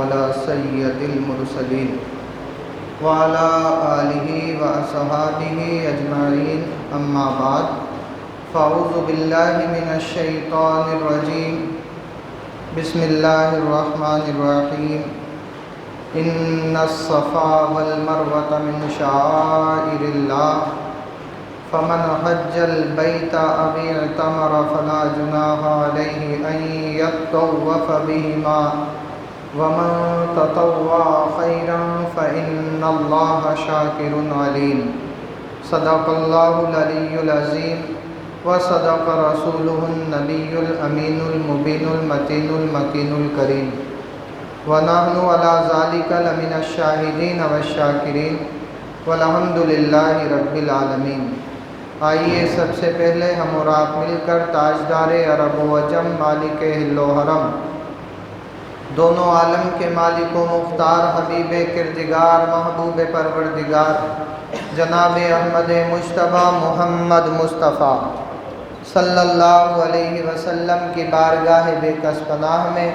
على سيد المرسلين وعلى آله وأصحابه أجمعين أما بعد فأعوذ بالله من الشيطان الرجيم بسم الله الرحمن الرحيم إن الصفا والمروة من شعائر الله فمن حج البيت أو اعتمر فلا جناح عليه أن يطوف بهما ومن تطوع خيرا فإن الله شاكر عليم صدق الله العلي العظيم وصدق رسوله النبي الأمين المبين المتين المكين الكريم ونحن على ذلك لمن الشاهدين والشاكرين والحمد لله رب العالمین۔ آئیے سب سے پہلے ہم اور آپ مل کر تاجدار عرب و عجم مالک حل و حرم دونوں عالم کے مالک و مختار حبیب کردگار محبوب پروردگار جناب احمد مجتبی محمد مصطفیٰ صلی اللہ علیہ وسلم کی بارگاہ بے کس پناہ میں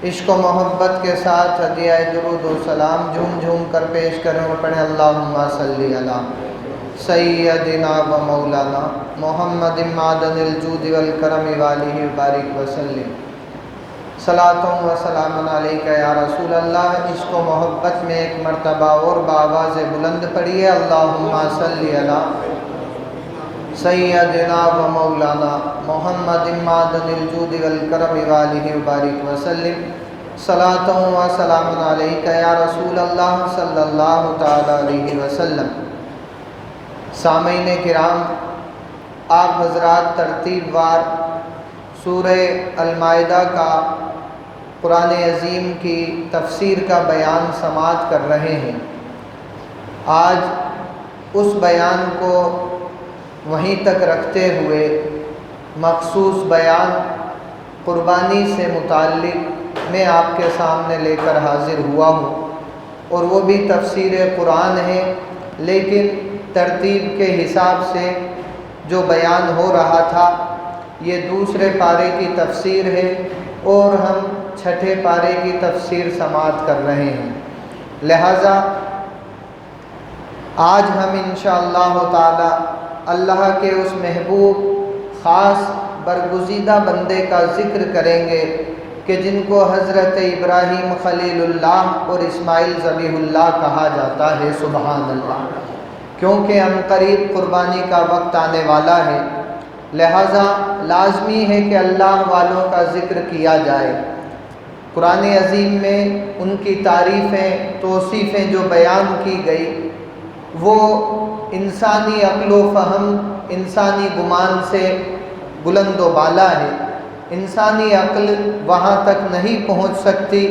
عشق و محبت کے ساتھ ہدیہ درود و سلام جھوم جھوم کر پیش کریں اور پڑھیں اللہم صلی علی سیدنا و مولانا محمد معدن الجود والکرم والہ بارک وسلم صلاۃ و سلام علیک یا رسول اللہ۔ عشق و محبت میں ایک مرتبہ اور بآواز بلند پڑھیے اللہم صلی علی سیدنا و مولانا محمد معدن الجود والکرم والہ بارک وسلم صلاۃ و سلام علیک یا رسول اللہ صلی اللہ تعالی علیہ وسلم۔ سامعین کرام، آپ حضرات ترتیب وار سورہ المائدہ کا قرآن عظیم کی تفسیر کا بیان سماعت کر رہے ہیں۔ آج اس بیان کو وہیں تک رکھتے ہوئے مخصوص بیان قربانی سے متعلق میں آپ کے سامنے لے کر حاضر ہوا ہوں، اور وہ بھی تفسیر قرآن ہے، لیکن ترتیب کے حساب سے جو بیان ہو رہا تھا یہ دوسرے پارے کی تفسیر ہے اور ہم چھٹے پارے کی تفسیر سماعت کر رہے ہیں۔ لہٰذا آج ہم انشاءاللہ تعالی اللہ کے اس محبوب خاص برگزیدہ بندے کا ذکر کریں گے کہ جن کو حضرت ابراہیم خلیل اللہ اور اسماعیل ذبیح اللہ کہا جاتا ہے۔ سبحان اللہ۔ کیونکہ عنقریب قربانی کا وقت آنے والا ہے، لہٰذا لازمی ہے کہ اللہ والوں کا ذکر کیا جائے۔ قرآن عظیم میں ان کی تعریفیں توصیفیں جو بیان کی گئی وہ انسانی عقل و فہم انسانی گمان سے بلند و بالا ہے۔ انسانی عقل وہاں تک نہیں پہنچ سکتی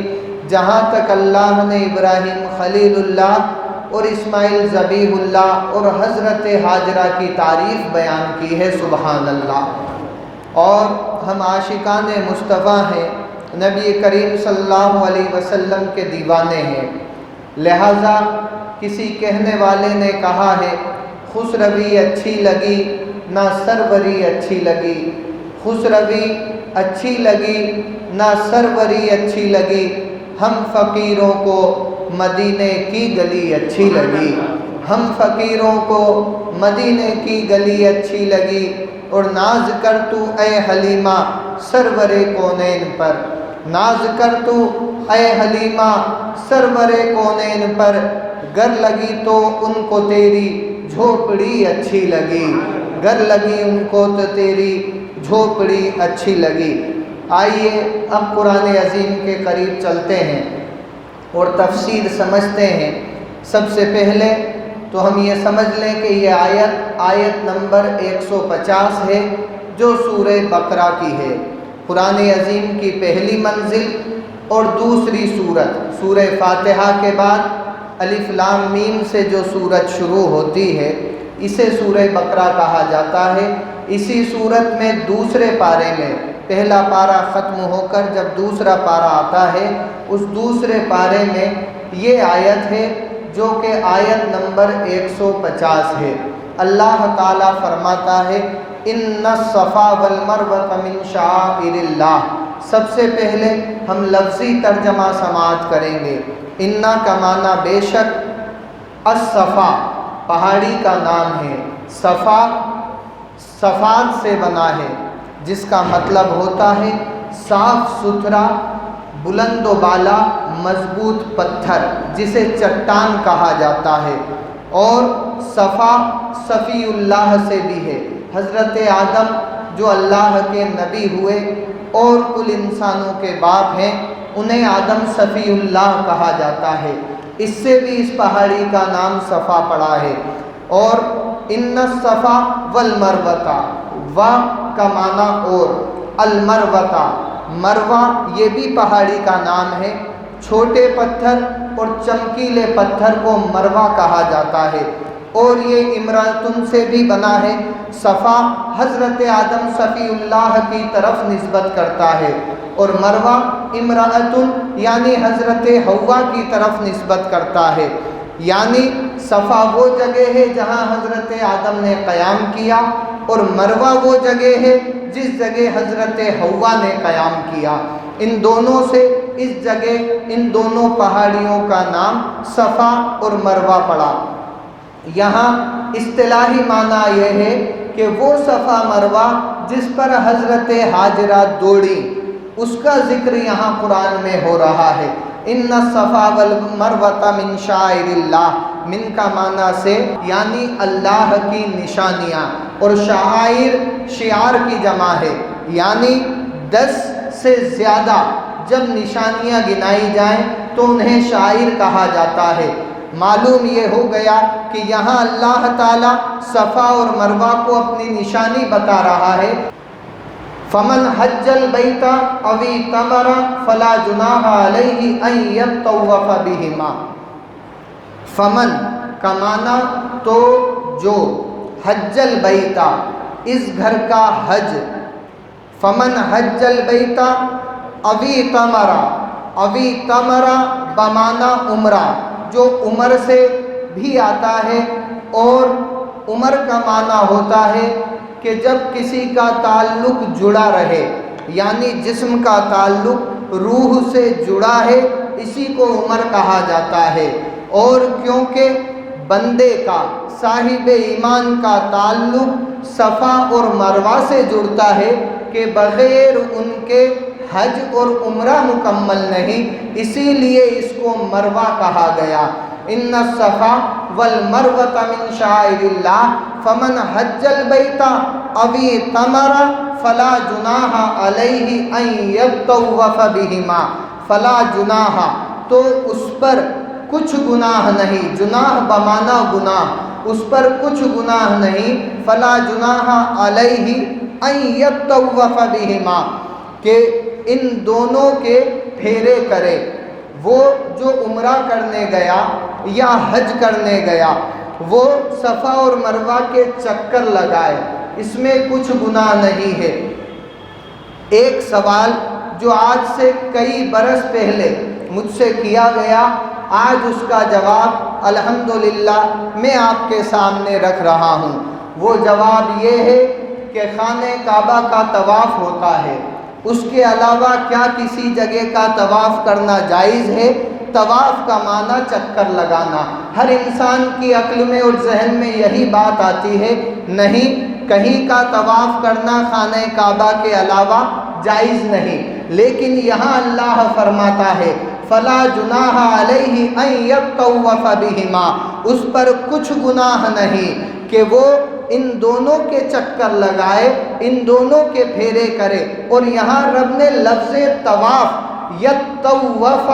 جہاں تک اللہ نے ابراہیم خلیل اللہ اور اسماعیل ذبیح اللہ اور حضرت ہاجرہ کی تعریف بیان کی ہے۔ سبحان اللہ۔ اور ہم عاشقان مصطفیٰ ہیں، نبی کریم صلی اللہ علیہ وسلم کے دیوانے ہیں، لہٰذا کسی کہنے والے نے کہا ہے خسروی اچھی لگی نہ سروری اچھی لگی، خسروی اچھی لگی نہ سروری اچھی لگی، ہم فقیروں کو مدینے کی گلی اچھی لگی، ہم فقیروں کو مدینے کی گلی اچھی لگی، اور ناز کر تو اے حلیمہ سرور کونین پر، ناز کر تو اے حلیمہ سرور کونین پر، گر لگی تو ان کو تیری جھوپڑی اچھی لگی، گر لگی ان کو تو تیری جھوپڑی اچھی لگی۔ آئیے اب قرآن عظیم کے قریب چلتے ہیں اور تفسیر سمجھتے ہیں۔ سب سے پہلے تو ہم یہ سمجھ لیں کہ یہ آیت نمبر 150 ہے جو سورہ بقرہ کی ہے۔ قرآن عظیم کی پہلی منزل اور دوسری سورت، سورہ فاتحہ کے بعد الف لام میم سے جو سورت شروع ہوتی ہے اسے سورہ بقرہ کہا جاتا ہے۔ اسی سورت میں دوسرے پارے میں پہلا پارہ ختم ہو کر جب دوسرا پارہ آتا ہے اس دوسرے پارے میں یہ آیت ہے جو کہ آیت نمبر 150 ہے۔ اللہ تعالیٰ فرماتا ہے ان الصفا والمروۃ من شعائر اللہ، سب سے پہلے ہم لفظی ترجمہ سماعت کریں گے۔ انا کا معنی بے شک، الصفا پہاڑی کا نام ہے، صفا صفات سے بنا ہے، جس کا مطلب ہوتا ہے صاف ستھرا، بلند و بالا، مضبوط پتھر، جسے چٹان کہا جاتا ہے۔ اور صفا صفی اللہ سے بھی ہے۔ حضرت آدم جو اللہ کے نبی ہوئے اور کل انسانوں کے باپ ہیں، انہیں آدم صفی اللہ کہا جاتا ہے، اس سے بھی اس پہاڑی کا نام صفا پڑا ہے۔ اور ان الصفا والمروہ، و کا معنی اور، المروہ مروہ یہ بھی پہاڑی کا نام ہے۔ چھوٹے پتھر اور چمکیلے پتھر کو مروہ کہا جاتا ہے، اور یہ امرأتن سے بھی بنا ہے۔ صفا حضرت آدم صفی اللہ کی طرف نسبت کرتا ہے، اور مروہ امرأتن یعنی حضرت حوا کی طرف نسبت کرتا ہے۔ یعنی صفا وہ جگہ ہے جہاں حضرت آدم نے قیام کیا، اور مروہ وہ جگہ ہے جس جگہ حضرت حوا نے قیام کیا۔ ان دونوں سے اس جگہ، ان دونوں پہاڑیوں کا نام صفا اور مروہ پڑا۔ یہاں اصطلاحی معنی یہ ہے کہ وہ صفا مروہ جس پر حضرت ہاجرہ دوڑی، اس کا ذکر یہاں قرآن میں ہو رہا ہے۔ ان الصفا والمروہ من شعائر اللہ، من کا معنی سے یعنی اللہ کی نشانیاں، اور شعائر شعار کی جمع ہے، یعنی 10 سے زیادہ جب نشانیاں گنائی جائیں تو انہیں شعائر کہا جاتا ہے۔ معلوم یہ ہو گیا کہ یہاں اللہ تعالیٰ صفا اور مروہ کو اپنی نشانی بتا رہا ہے۔ فمن حج البیت او اعتمر فلا جناح علیہ ان یطوف بہما۔ فمن کا معنی تو جو، حج البیت اس گھر کا حج، فمن حج البیت او اعتمر، او اعتمر بمعنی عمرہ، جو عمر سے بھی آتا ہے، اور عمر کا معنی ہوتا ہے کہ جب کسی کا تعلق جڑا رہے، یعنی جسم کا تعلق روح سے جڑا ہے، اسی کو عمر کہا جاتا ہے۔ اور کیونکہ بندے کا، صاحب ایمان کا تعلق صفا اور مروہ سے جڑتا ہے کہ بغیر ان کے حج اور عمرہ مکمل نہیں، اسی لیے اس کو مروہ کہا گیا۔ ان الصفا والمروہ من شعائر اللہ فمن حج البیت او اعتمر فلا جناح علیہ ان یطوف بہما۔ فلا جناح تو اس پر کچھ گناہ نہیں، جناح بمعنی گناہ، اس پر کچھ گناہ نہیں، فلا جناح علیہ ان یطوف بہما، کہ ان دونوں کے پھیرے کرے۔ وہ جو عمرہ کرنے گیا یا حج کرنے گیا، وہ صفا اور مروہ کے چکر لگائے، اس میں کچھ گناہ نہیں ہے۔ ایک سوال جو آج سے کئی برس پہلے مجھ سے کیا گیا، آج اس کا جواب الحمدللہ میں آپ کے سامنے رکھ رہا ہوں۔ وہ جواب یہ ہے کہ خانہ کعبہ کا طواف ہوتا ہے، اس کے علاوہ کیا کسی جگہ کا طواف کرنا جائز ہے؟ طواف کا معنی چکر لگانا۔ ہر انسان کی عقل میں اور ذہن میں یہی بات آتی ہے، نہیں، کہیں کا طواف کرنا خانہ کعبہ کے علاوہ جائز نہیں۔ لیکن یہاں اللہ فرماتا ہے فلا جناح علیہ ان یطوف بہما، اس پر کچھ گناہ نہیں کہ وہ ان دونوں کے چکر لگائے، ان دونوں کے پھیرے کرے۔ اور یہاں رب نے لفظ طواف یطوف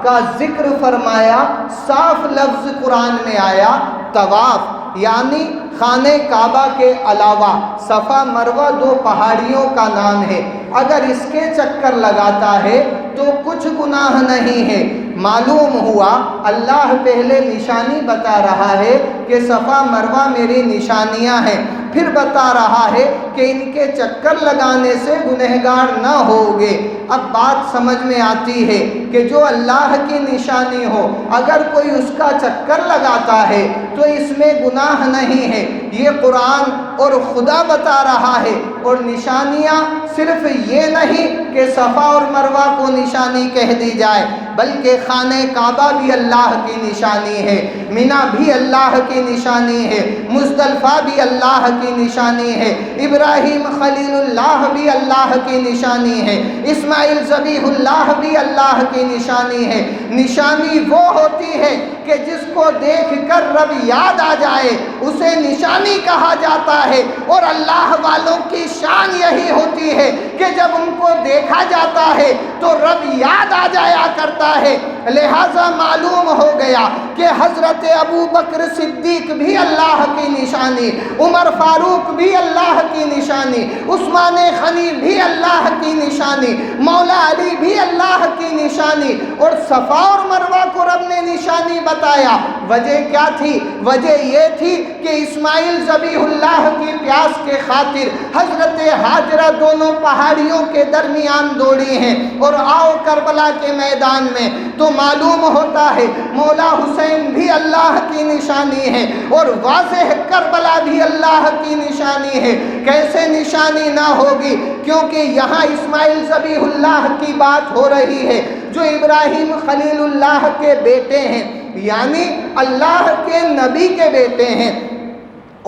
کا ذکر فرمایا، صاف لفظ قرآن میں آیا طواف، یعنی خانہ کعبہ کے علاوہ صفا مروہ 2 پہاڑیوں کا نام ہے، اگر اس کے چکر لگاتا ہے تو کچھ گناہ نہیں ہے۔ معلوم ہوا اللہ پہلے نشانی بتا رہا ہے کہ صفا مروہ میری نشانیاں ہیں، پھر بتا رہا ہے کہ ان کے چکر لگانے سے گنہگار نہ ہوگے۔ اب بات سمجھ میں آتی ہے کہ جو اللہ کی نشانی ہو اگر کوئی اس کا چکر لگاتا ہے تو اس میں گناہ نہیں ہے، یہ قرآن اور خدا بتا رہا ہے۔ اور نشانیاں صرف یہ نہیں کہ صفا اور مروہ کو نشانی کہہ دی جائے، بلکہ خانہ کعبہ بھی اللہ کی نشانی ہے، مینا بھی اللہ کی نشانی ہے، مزدلفہ بھی اللہ کی نشانی ہے، ابراہیم خلیل اللہ بھی اللہ کی نشانی ہے، اسماعیل ذبیح اللہ بھی اللہ کی نشانی ہے۔ نشانی وہ ہوتی ہے کہ جس کو دیکھ کر رب یاد آ جائے اسے نشانی کہا جاتا ہے، اور اللہ والوں کی شان یہی ہوتی ہے کہ جب ان کو دیکھا جاتا ہے تو رب یاد آ جایا کرتا ہے۔ لہٰذا معلوم ہو گیا کہ حضرت ابو بکر صدیق بھی اللہ کی نشانی، عمر فاروق بھی اللہ کی نشانی، عثمان غنی بھی اللہ کی نشانی، مولا علی بھی اللہ کی نشانی، اور صفا اور مروہ کو رب نے نشانی بتایا۔ وجہ کیا تھی؟ وجہ یہ تھی کہ اسماعیل ذبیح اللہ کی پیاس کے خاطر حضرت ہاجرہ دونوں پہاڑیوں کے درمیان دوڑی ہیں، اور آؤ کربلا کے میدان میں تو معلوم ہوتا ہے مولا حسین بھی اللہ کی نشانی ہے، اور واضح کربلا بھی اللہ کی نشانی ہے۔ کیسے نشانی نہ ہوگی؟ کیونکہ یہاں اسماعیل ذبیح اللہ کی بات ہو رہی ہے جو ابراہیم خلیل اللہ کے بیٹے ہیں، یعنی اللہ کے نبی کے بیٹے ہیں۔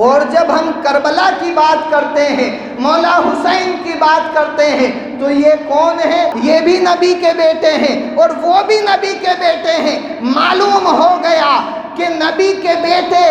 اور جب ہم کربلا کی بات کرتے ہیں، مولا حسین کی بات کرتے ہیں، تو یہ کون ہے؟ یہ بھی نبی کے بیٹے ہیں اور وہ بھی نبی کے بیٹے ہیں۔ معلوم ہو گیا کہ نبی کے بیٹے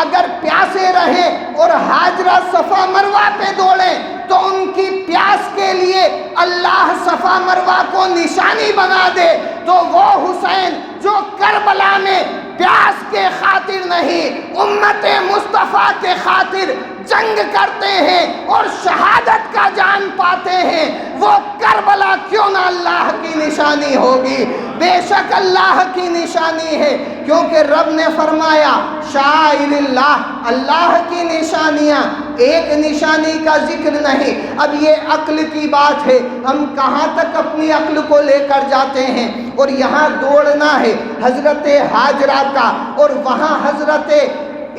اگر پیاسے رہے اور ہاجرہ صفا مروہ پہ دوڑیں تو ان کی پیاس کے لیے اللہ صفا مروہ کو نشانی بنا دے، تو وہ حسین جو کربلا میں پیاس کے خاطر نہیں امت مصطفیٰ کے خاطر جنگ کرتے ہیں اور شہادت کا جان پاتے ہیں، وہ کربلا کیوں نہ اللہ کی نشانی ہوگی؟ بے شک اللہ کی نشانی ہے، کیونکہ رب نے فرمایا شاعر اللہ، اللہ کی نشانیاں، ایک نشانی کا ذکر نہیں۔ اب یہ عقل کی بات ہے، ہم کہاں تک اپنی عقل کو لے کر جاتے ہیں؟ اور یہاں دوڑنا ہے حضرت ہاجرہ کا، اور وہاں حضرت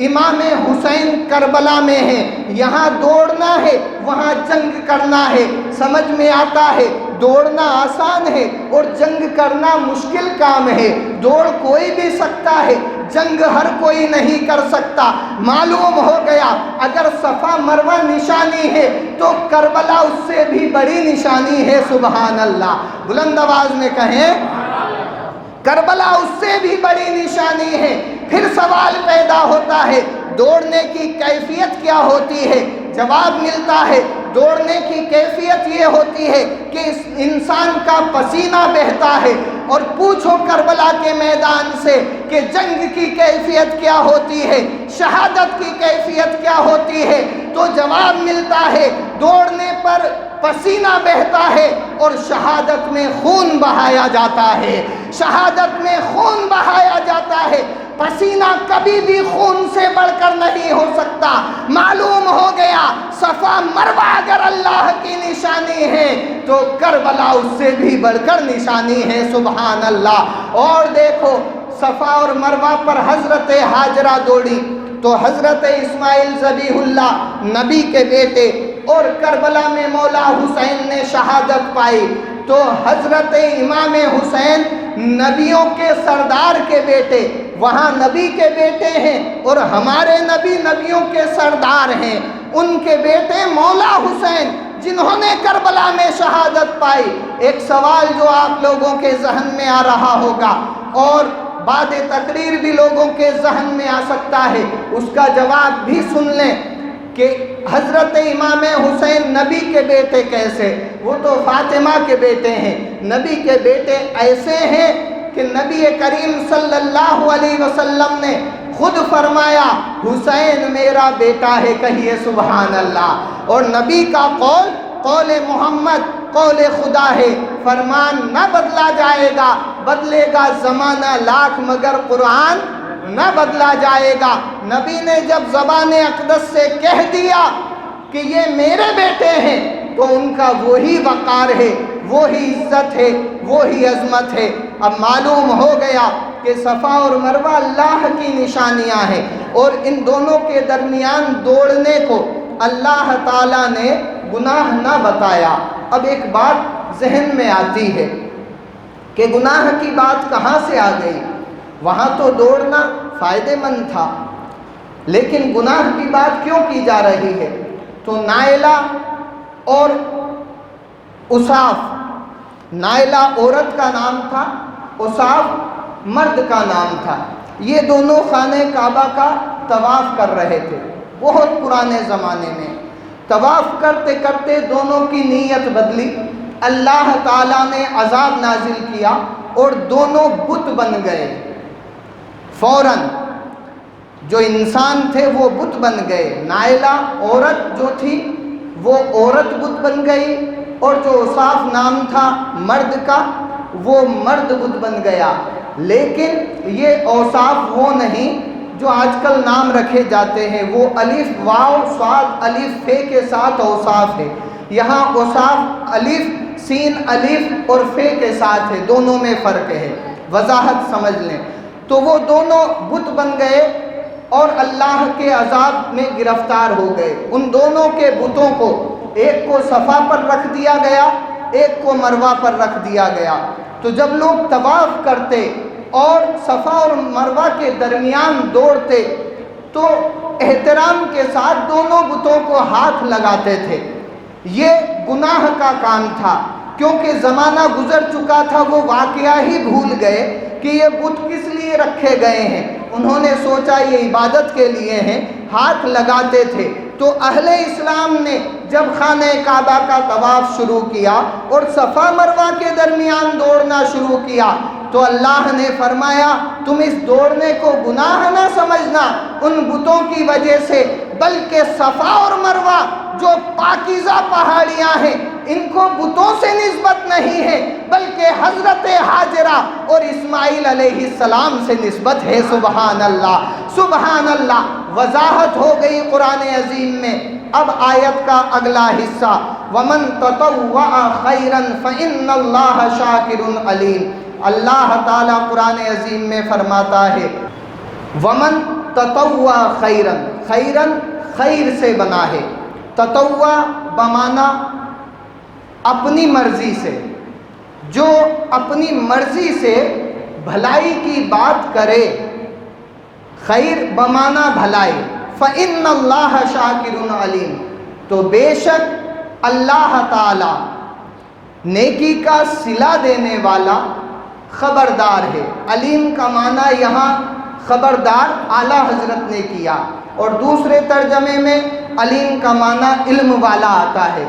امام حسین کربلا میں ہیں، یہاں دوڑنا ہے وہاں جنگ کرنا ہے۔ سمجھ میں آتا ہے دوڑنا آسان ہے اور جنگ کرنا مشکل کام ہے۔ دوڑ کوئی بھی سکتا ہے، جنگ ہر کوئی نہیں کر سکتا۔ معلوم ہو گیا اگر صفا مروہ نشانی ہے تو کربلا اس سے بھی بڑی نشانی ہے۔ سبحان اللہ، بلند آواز میں کہیں کربلا اس سے بھی بڑی نشانی ہے۔ پھر سوال پیدا ہوتا ہے دوڑنے کی کیفیت کیا ہوتی ہے؟ جواب ملتا ہے دوڑنے کی کیفیت یہ ہوتی ہے کہ اس انسان کا پسینہ بہتا ہے۔ اور پوچھو کربلا کے میدان سے کہ جنگ کی کیفیت کیا ہوتی ہے، شہادت کی کیفیت کیا ہوتی ہے، تو جواب ملتا ہے دوڑنے پر پسینہ بہتا ہے اور شہادت میں خون بہایا جاتا ہے، شہادت میں خون بہایا جاتا ہے۔ پسینہ کبھی بھی خون سے بڑھ کر نہیں ہو سکتا۔ معلوم ہو گیا صفا مروہ اگر اللہ کی نشانی ہے تو کربلا اس سے بھی بڑھ کر نشانی ہے۔ سبحان اللہ۔ اور دیکھو صفا اور مروہ پر حضرت ہاجرہ دوڑی تو حضرت اسماعیل ذبیح اللہ نبی کے بیٹے، اور کربلا میں مولا حسین نے شہادت پائی تو حضرت امام حسین نبیوں کے سردار کے بیٹے، وہاں نبی کے بیٹے ہیں اور ہمارے نبی نبیوں کے سردار ہیں، ان کے بیٹے مولا حسین جنہوں نے کربلا میں شہادت پائی۔ ایک سوال جو آپ لوگوں کے ذہن میں آ رہا ہوگا اور بعد تقریر بھی لوگوں کے ذہن میں آ سکتا ہے، اس کا جواب بھی سن لیں کہ حضرت امام حسین نبی کے بیٹے کیسے؟ وہ تو فاطمہ کے بیٹے ہیں۔ نبی کے بیٹے ایسے ہیں کہ نبی کریم صلی اللہ علیہ وسلم نے خود فرمایا حسین میرا بیٹا ہے، کہیے سبحان اللہ۔ اور نبی کا قول محمد قول خدا ہے، فرمان نہ بدلا جائے گا، بدلے گا زمانہ لاکھ مگر قرآن نہ بدلا جائے گا۔ نبی نے جب زبان اقدس سے کہہ دیا کہ یہ میرے بیٹے ہیں تو ان کا وہی وقار ہے، وہی عزت ہے، وہی عظمت ہے۔ اب معلوم ہو گیا کہ صفا اور مروہ اللہ کی نشانیاں ہیں، اور ان دونوں کے درمیان دوڑنے کو اللہ تعالیٰ نے گناہ نہ بتایا۔ اب ایک بات ذہن میں آتی ہے کہ گناہ کی بات کہاں سے آ گئی؟ وہاں تو دوڑنا فائدے مند تھا، لیکن گناہ کی بات کیوں کی جا رہی ہے؟ تو نائلہ اور اصاف، نائلہ عورت کا نام تھا، اصاف مرد کا نام تھا۔ یہ دونوں خانہ کعبہ کا طواف کر رہے تھے بہت پرانے زمانے میں۔ طواف کرتے کرتے دونوں کی نیت بدلی، اللہ تعالیٰ نے عذاب نازل کیا اور دونوں بت بن گئے۔ فوراً جو انسان تھے وہ بت بن گئے، نائلہ عورت جو تھی وہ عورت بت بن گئی، اور جو اصاف نام تھا مرد کا وہ مرد بت بن گیا۔ لیکن یہ اوصاف وہ نہیں جو آج کل نام رکھے جاتے ہیں، وہ الف واو صاد الف فے کے ساتھ اوصاف ہے۔ یہاں اوصاف الف سین الف اور فے کے ساتھ ہے، دونوں میں فرق ہے، وضاحت سمجھ لیں۔ تو وہ دونوں بت بن گئے اور اللہ کے عذاب میں گرفتار ہو گئے۔ ان دونوں کے بتوں کو، ایک کو صفا پر رکھ دیا گیا، ایک کو مروہ پر رکھ دیا گیا۔ تو جب لوگ طواف کرتے اور صفا اور مروہ کے درمیان دوڑتے تو احترام کے ساتھ دونوں بتوں کو ہاتھ لگاتے تھے۔ یہ گناہ کا کام تھا، کیونکہ زمانہ گزر چکا تھا، وہ واقعہ ہی بھول گئے کہ یہ بت کس لیے رکھے گئے ہیں۔ انہوں نے سوچا یہ عبادت کے لیے ہیں، ہاتھ لگاتے تھے۔ تو اہل اسلام نے جب خانہ کعبہ کا طواف شروع کیا اور صفا مروہ کے درمیان دوڑنا شروع کیا تو اللہ نے فرمایا تم اس دوڑنے کو گناہ نہ سمجھنا ان بتوں کی وجہ سے، بلکہ صفا اور مروہ جو پاکیزہ پہاڑیاں ہیں ان کو بتوں سے نسبت نہیں ہے، بلکہ حضرت ہاجرہ اور اسماعیل علیہ السلام سے نسبت ہے۔ سبحان اللہ، سبحان اللہ۔ وضاحت ہو گئی قرآن عظیم میں۔ اب آیت کا اگلا حصہ، وَمَن تَطَوَّعَ خَيْرًا فَإِنَّ اللَّهَ شَاكِرٌ عَلِيمٌ۔ اللہ تعالیٰ قرآن عظیم میں فرماتا ہے وَمَن تَطَوَّعَ خَيْرًا، خیرًا خیر سے بنا ہے، تطوع بمانا اپنی مرضی سے، جو اپنی مرضی سے بھلائی کی بات کرے، خیر بمانا بھلائی، فَإِنَّ اللَّهَ شَاكِرٌ عَلِيمٌ، تو بے شک اللہ تعالی نیکی کا صلہ دینے والا خبردار ہے۔ علیم کا معنی یہاں خبردار اعلیٰ حضرت نے کیا، اور دوسرے ترجمے میں علیم کا معنی علم والا آتا ہے۔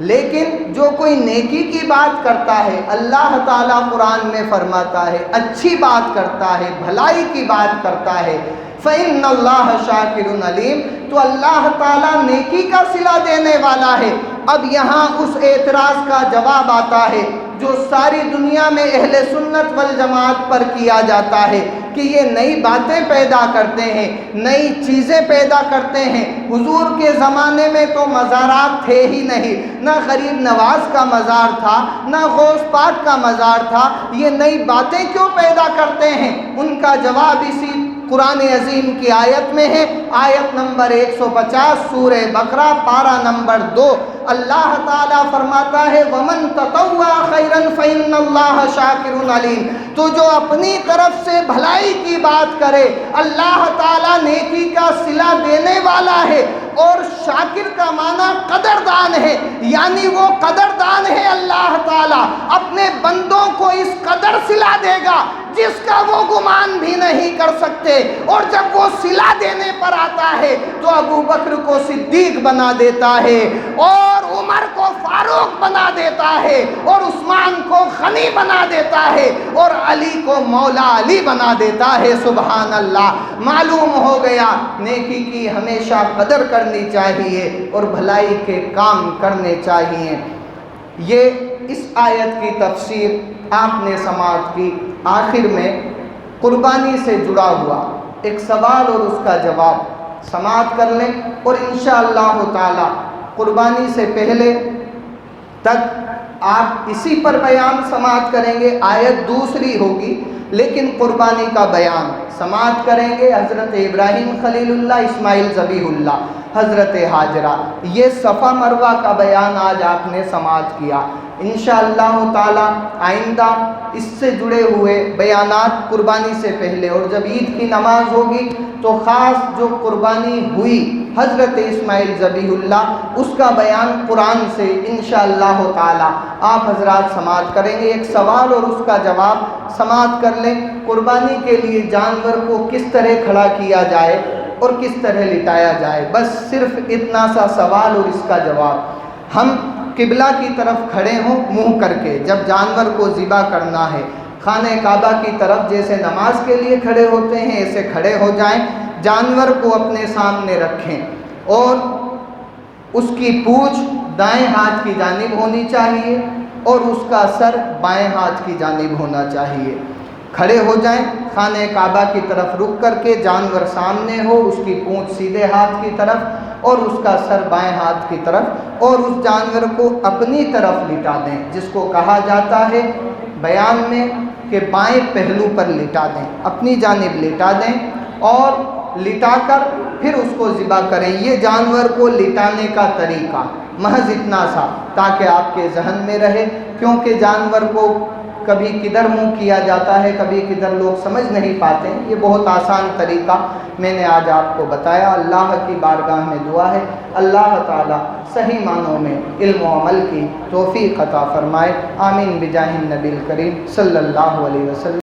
لیکن جو کوئی نیکی کی بات کرتا ہے، اللہ تعالیٰ قرآن میں فرماتا ہے اچھی بات کرتا ہے، بھلائی کی بات کرتا ہے، فَإِنَّ اللَّهَ شَاكِرٌ عَلِيمٌ، تو اللہ تعالیٰ نیکی کا صلہ دینے والا ہے۔ اب یہاں اس اعتراض کا جواب آتا ہے جو ساری دنیا میں اہل سنت والجماعت پر کیا جاتا ہے کہ یہ نئی باتیں پیدا کرتے ہیں، نئی چیزیں پیدا کرتے ہیں۔ حضور کے زمانے میں تو مزارات تھے ہی نہیں، نہ غریب نواز کا مزار تھا، نہ غوث پاک کا مزار تھا، یہ نئی باتیں کیوں پیدا کرتے ہیں؟ ان کا جواب اسی قرآن عظیم کی آیت میں ہے، آیت نمبر 150 سورہ بقرہ پارہ نمبر 2۔ اللہ تعالیٰ فرماتا ہے وَمَن تَطَوَّعَ خَيْرًا فَإِنَّ اللَّهَ شَاكِرٌ عَلِيمٌ، تو جو اپنی طرف سے بھلائی کی بات کرے اللہ تعالیٰ نیکی کا صلہ دینے والا ہے، اور شاکر کا معنی قدردان ہے، یعنی وہ قدردان ہے اللہ تعالیٰ اپنے بندوں کو اس قدر صلہ دے گا جس کا وہ گمان بھی نہیں کر سکتے۔ اور جب وہ صلہ دینے پر آتا ہے تو ابو بکر کو صدیق بنا دیتا ہے، اور عمر کو فاروق بنا دیتا ہے، اور عثمان کو غنی بنا دیتا ہے، اور علی کو مولا علی بنا دیتا ہے۔ سبحان اللہ۔ معلوم ہو گیا نیکی کی ہمیشہ قدر کرنی چاہیے اور بھلائی کے کام کرنے چاہیے۔ یہ اس آیت کی تفسیر آپ نے سماعت کی۔ آخر میں قربانی سے جڑا ہوا ایک سوال اور اس کا جواب سماعت کر لیں، اور انشاءاللہ تعالی قربانی سے پہلے تک آپ اسی پر بیان سماعت کریں گے۔ آیت دوسری ہوگی لیکن قربانی کا بیان سماعت کریں گے۔ حضرت ابراہیم خلیل اللہ، اسماعیل ذبیح اللہ، حضرت حاجرہ، یہ صفا مروہ کا بیان آج آپ نے سماعت کیا۔ انشاءاللہ تعالی آئندہ اس سے جڑے ہوئے بیانات قربانی سے پہلے، اور جب عید کی نماز ہوگی تو خاص جو قربانی ہوئی حضرت اسماعیل ذبیح اللہ، اس کا بیان قرآن سے انشاءاللہ تعالی آپ حضرات سماعت کریں گے۔ ایک سوال اور اس کا جواب سماعت کر لیں۔ قربانی کے لیے جانور کو کس طرح کھڑا کیا جائے اور کس طرح لٹایا جائے، بس صرف اتنا سا سوال اور اس کا جواب۔ ہم قبلہ کی طرف کھڑے ہوں منہ کر کے، جب جانور کو ذبح کرنا ہے خانہ کعبہ کی طرف جیسے نماز کے لیے کھڑے ہوتے ہیں ایسے کھڑے ہو جائیں، جانور کو اپنے سامنے رکھیں اور اس کی پونچھ دائیں ہاتھ کی جانب ہونی چاہیے اور اس کا سر بائیں ہاتھ کی جانب ہونا چاہیے۔ کھڑے ہو جائیں خانہ کعبہ کی طرف رک کر کے، جانور سامنے ہو، اس کی پونچھ سیدھے ہاتھ کی طرف اور اس کا سر بائیں ہاتھ کی طرف، اور اس جانور کو اپنی طرف لٹا دیں، جس کو کہا جاتا ہے بیان میں کہ بائیں پہلو پر لٹا دیں، اپنی جانب لٹا دیں اور لٹا کر پھر اس کو ذبح کریں۔ یہ جانور کو لٹانے کا طریقہ محض اتنا سا تاکہ آپ کے ذہن میں رہے، کیونکہ جانور کو کبھی کدھر منہ کیا جاتا ہے، کبھی کدھر لوگ سمجھ نہیں پاتے ہیں۔ یہ بہت آسان طریقہ میں نے آج آپ کو بتایا۔ اللہ کی بارگاہ میں دعا ہے اللہ تعالی صحیح معنوں میں علم و عمل کی توفیق عطا فرمائے۔ آمین بجاہ النبی الکریم صلی اللہ علیہ وسلم۔